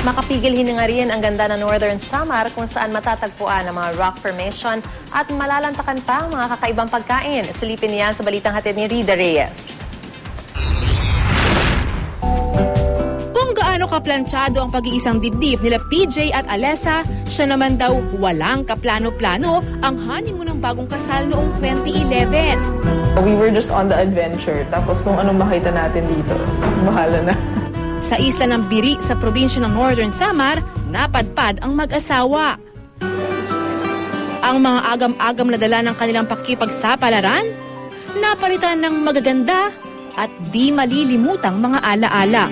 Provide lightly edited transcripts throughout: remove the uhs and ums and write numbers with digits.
Makapigil hininga rin ang ganda ng Northern Samar kung saan matatagpuan ang mga rock formation at malalantakan pa ang mga kakaibang pagkain. Silipin niyan sa balitang hatid ni Rida Reyes. Kung gaano kaplansyado ang pag-iisang dibdib nila PJ at Alessa, siya naman daw walang kaplano-plano ang honeymoon ng bagong kasal noong 2011. We were just on the adventure. Tapos kung anong makita natin dito, bahala na. Sa isla ng Biri sa probinsya ng Northern Samar, napadpad ang mag-asawa. Ang mga agam-agam na dala ng kanilang pakipagsapalaran, napalitan ng magaganda at di malilimutang mga alaala.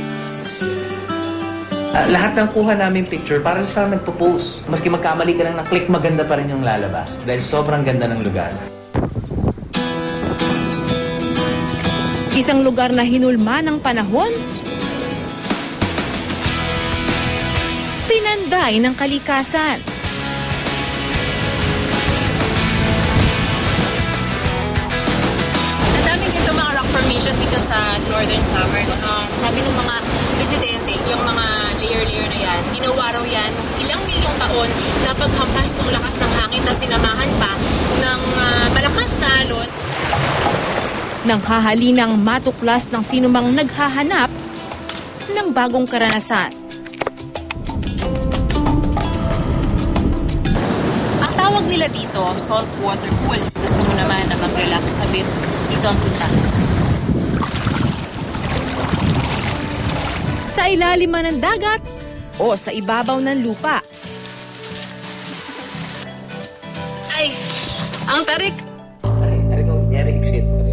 Lahat ng kuha namin picture, para sa nagpo-post. Maski magkamali ka lang ng click, maganda pa rin yung lalabas. Dahil sobrang ganda ng lugar. Isang lugar na hinulma ng panahon, pinanday ng kalikasan. Nadaming ito mga rock formations dito sa Northern Samar. Sabi ng mga residente, yung mga layer-layer na yan, ginawa raw yan ilang milyong taon na paghampas ng lakas ng hangin na sinamahan pa ng malakas na alon. Nang hahalinang matuklas ng sinumang naghahanap ng bagong karanasan. Ang tawag nila dito, saltwater pool. Gusto mo naman na mag-relax a bit, dito ang punta. Sa ilalim man ng dagat o sa ibabaw ng lupa. Ay, ang tarik!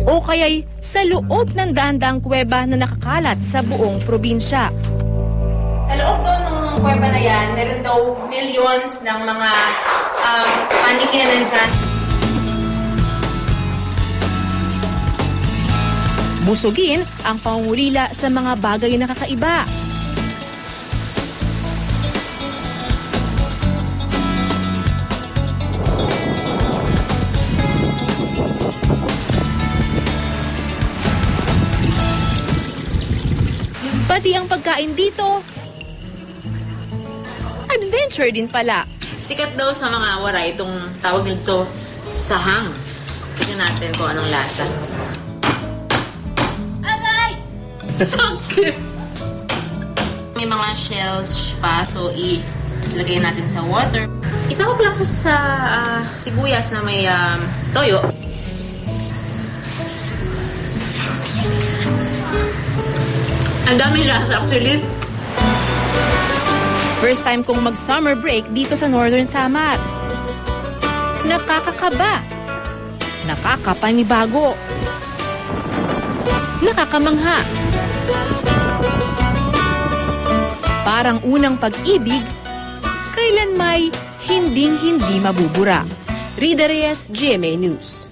O kaya'y sa loob ng daang-daang kuweba na nakakalat sa buong probinsya. Sa loob daw ng kuweba na yan, meron daw millions ng mga panikin na nandyan. Busugin ang pangungulila sa mga bagay na kakaiba. Pati ang pagkain dito, adventure din pala. Sikat daw sa mga waray itong tawag nito sahang. Tingnan natin kung anong lasa. Aray! Sakit! May mga shells pa, so ilagay natin sa water. Isakop lang sa sibuyas na may toyo. Ang daming lasa actually. First time kong mag-summer break dito sa Northern Samar. Nakakakaba. Nakakapanibago. Nakakamangha. Parang unang pag-ibig, kailan may hinding-hindi mabubura. Rida Reyes, GMA News.